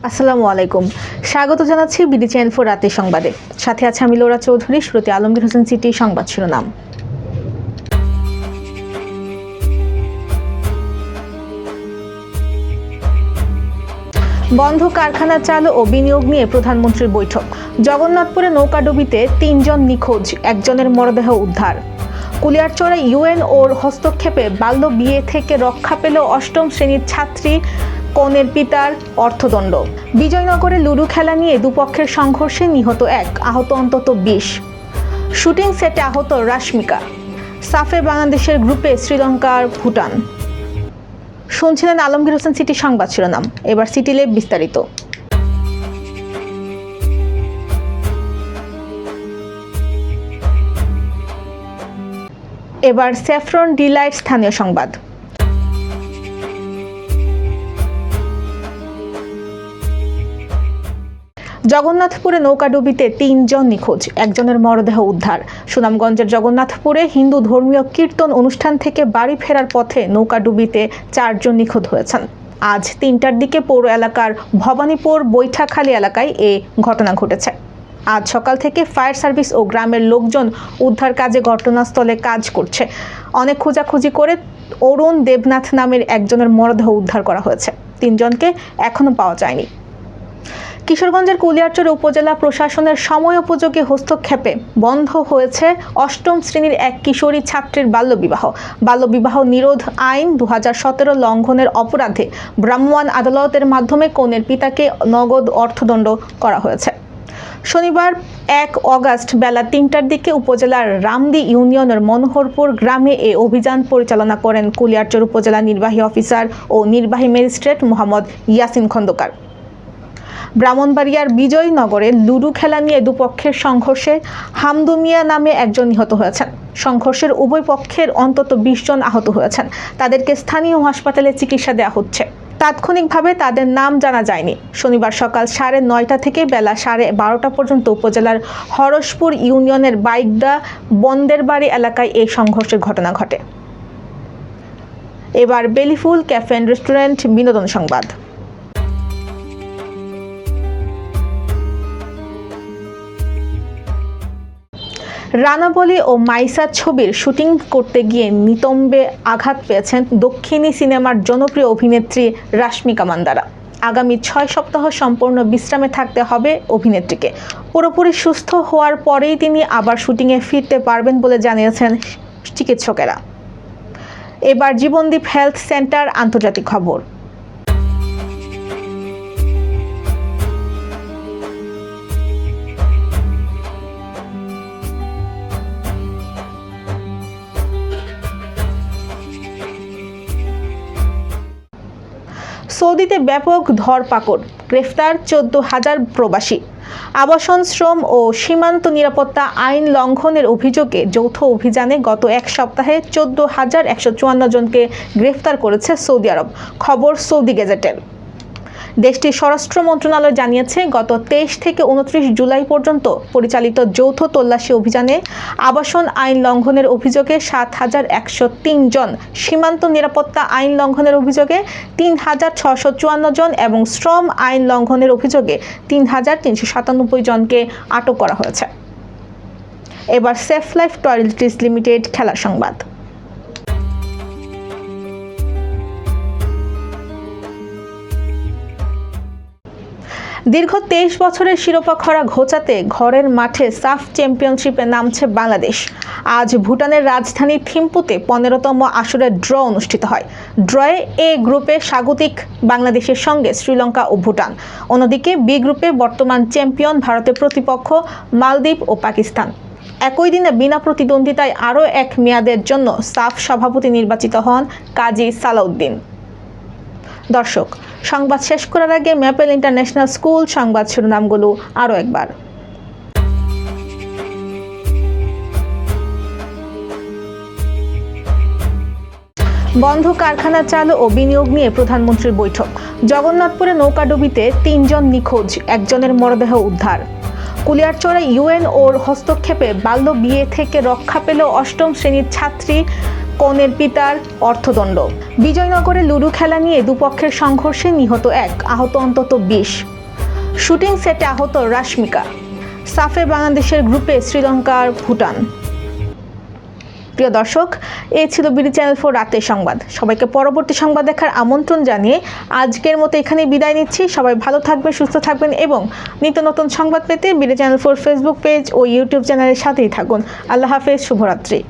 আসসালামু আলাইকুম, স্বাগত জানাচ্ছি বিডি চ্যানেল 4 রাতের সংবাদে। সাথে আছে আমি লোরা চৌধুরী। শুরুতে আলমগীর হোসেন সিটি সংবাদ শিরোনাম। বন্ধ কারখানা চালু ও বিনিয়োগ নিয়ে প্রধানমন্ত্রীর বৈঠক। জগন্নাথপুরে নৌকাডুবিতে ৩ জন নিখোঁজ, একজনের মরদেহ উদ্ধার। কুলিয়ারচরে ইউএন ওর হস্তক্ষেপে বাল্য বিয়ে থেকে রক্ষা পেল অষ্টম শ্রেণীর ছাত্রী, কনের পিতার অর্থদণ্ড। বিজয়নগরে লুডু খেলা নিয়ে দুপক্ষের সংঘর্ষে নিহত 1, আহত অন্তত 20। শুটিং সেটে আহত রাশমিকা। সাফে বাংলাদেশের গ্রুপে শ্রীলঙ্কার ভুটান। শুনছিলেন আলমগীর হোসেন সিটি সংবাদ শিরোনাম। এবার সিটি লেব বিস্তারিত। এবার স্যাফরন ডিলাইট স্থানীয় সংবাদ। জগন্নাথপুরে নৌকাডুবিতে ৩ জন নিখোঁজ, একজনের মরদেহ উদ্ধার। সুনামগঞ্জের জগন্নাথপুরে হিন্দু ধর্মীয় কীর্তন অনুষ্ঠান থেকে বাড়ি ফেরার পথে নৌকাডুবিতে 4 জন নিখোঁজ হয়েছেন। আজ 3টার দিকে পৌর এলাকার ভবানীপুর বৈঠাখালী এলাকায় এ ঘটনা ঘটেছে। আজ সকাল থেকে ফায়ার সার্ভিস ও গ্রামের লোকজন উদ্ধার কাজে ঘটনাস্থলে কাজ করছে। অনেক খোঁজাখুঁজি করে অরুণ দেবনাথ নামের একজনের মরদেহ উদ্ধার করা হয়েছে। 3 জনকে এখনো পাওয়া যায়নি। কিশোরগঞ্জের কুলিয়ারচর উপজেলা প্রশাসনের সময়োপযোগী হস্তক্ষেপে বন্ধ হয়েছে অষ্টম শ্রেণীর এক কিশোরী ছাত্রীর বাল্যবিবাহ। বাল্যবিবাহ নিরোধ আইন 2017 লঙ্ঘনের অপরাধে ভ্রাম্যমাণ আদালতের মাধ্যমে কনের পিতাকে নগদ অর্থদণ্ড করা হয়েছে। শনিবার 1 অগাস্ট বেলা 3টার দিকে উপজেলার রামদি ইউনিয়নের মনোহরপুর গ্রামে এ অভিযান পরিচালনা করেন কুলিয়ারচর উপজেলা নির্বাহী অফিসার ও নির্বাহী ম্যাজিস্ট্রেট মোহাম্মদ ইয়াসিন খন্দকার। ব্রাহ্মণবাড়িয়ার বিজয়নগরে লুডু খেলা নিয়ে দুপক্ষের সংঘর্ষে হামদু মিয়া নামে একজন নিহত হয়েছেন। সংঘর্ষের উভয় পক্ষের অন্তত 20 জন আহত হয়েছেন। তাদেরকে স্থানীয় হাসপাতালে চিকিৎসা দেওয়া হচ্ছে। তাৎক্ষণিকভাবে তাদের নাম জানা যায়নি। শনিবার সকাল 9:30 থেকে বেলা 12:30 পর্যন্ত উপজেলার হরসপুর ইউনিয়নের বাইকদা বন্দের বাড়ি এলাকায় এই সংঘর্ষের ঘটনা ঘটে। এবার বেলিফুল ক্যাফে এন্ড রেস্টুরেন্ট বিনোদন সংবাদ। রানাবলী ও মাইসা ছবির শুটিং করতে গিয়ে নিতম্বে আঘাত পেয়েছেন দক্ষিণী সিনেমার জনপ্রিয় অভিনেত্রী রাশমিকা মান্দারা। আগামী 6 সপ্তাহ সম্পূর্ণ বিশ্রামে থাকতে হবে অভিনেত্রীকে। পুরোপুরি সুস্থ হওয়ার পরেই তিনি আবার শুটিংয়ে ফিরতে পারবেন বলে জানিয়েছেন চিকিৎসকেরা। এবার জীবনদীপ হেলথ সেন্টার আন্তর্জাতিক খবর। সৌদিতে ব্যাপক ধরপাকড়, গ্রেফতার 14,000 প্রবাসী। আবাসন, শ্রম ও সীমান্ত নিরাপত্তা আইন লঙ্ঘনের অভিযোগে যৌথ অভিযানে গত 1 সপ্তাহে 14,154 জনকে গ্রেফতার করেছে সৌদি আরব। খবর সৌদি গেজেটের। দেশটির স্বরাষ্ট্র মন্ত্রণালয় জানিয়েছে, গত 23 থেকে 29 জুলাই পর্যন্ত পরিচালিত যৌথ তল্লাশি অভিযানে আবাসন আইন লঙ্ঘনের অভিযোগে 7,103 জন, সীমান্ত নিরাপত্তা আইন লঙ্ঘনের অভিযোগে 3,654 জন এবং শ্রম আইন লঙ্ঘনের অভিযোগে 3,397 জনকে আটক করা হয়েছে। এবার সেফ লাইফ টয়লেট্রিজ লিমিটেড খেলার সংবাদ। দীর্ঘ 23 বছরের শিরোপা খরা ঘোচাতে ঘরের মাঠে সাফ চ্যাম্পিয়নশিপে নামছে বাংলাদেশ। আজ ভুটানের রাজধানী থিম্পুতে 15তম আসরের ড্র অনুষ্ঠিত হয়। ড্রয়ে এ গ্রুপে স্বাগতিক বাংলাদেশের সঙ্গে শ্রীলঙ্কা ও ভুটান। অন্যদিকে বি গ্রুপে বর্তমান চ্যাম্পিয়ন ভারতের প্রতিপক্ষ মালদ্বীপ ও পাকিস্তান। একই দিনে বিনা প্রতিদ্বন্দ্বিতায় আরও 1 মেয়াদের জন্য সাফ সভাপতি নির্বাচিত হন কাজী সালাউদ্দিন। দর্শক, সংবাদ শেষ করার আগে ম্যাপেল ইন্টারন্যাশনাল স্কুল সংবাদ শিরোনামগুলো আরও একবার। বন্ধ কারখানা চালু ও বিনিয়োগ নিয়ে প্রধানমন্ত্রীর বৈঠক। জগন্নাথপুরে নৌকাডুবিতে 3 জন নিখোঁজ, একজনের মরদেহ উদ্ধার। কুলিয়ারচরে ইউএন ওর হস্তক্ষেপে বাল্য বিয়ে থেকে রক্ষা পেল অষ্টম শ্রেণীর ছাত্রী, কনের পিতার অর্থদণ্ড। বিজয়নগরে লুডো খেলা নিয়ে দুপক্ষের সংঘর্ষে নিহত 1, আহত অন্তত 20। শুটিং সেটে আহত রাশমিকা। সাফে বাংলাদেশের গ্রুপে শ্রীলঙ্কার ভুটান। প্রিয় দর্শক, এই ছিল বিডি চ্যানেল 4 রাতের সংবাদ। সবাইকে পরবর্তী সংবাদ দেখার আমন্ত্রণ জানিয়ে আজকের মতো এখানেই বিদায় নিচ্ছি। সবাই ভালো থাকবেন, সুস্থ থাকবেন এবং নিত্য নতুন সংবাদ পেতে বিডি চ্যানেল 4 ফেসবুক পেজ ও ইউটিউব চ্যানেলের সাথেই থাকুন। আল্লাহ হাফেজ, শুভরাত্রি।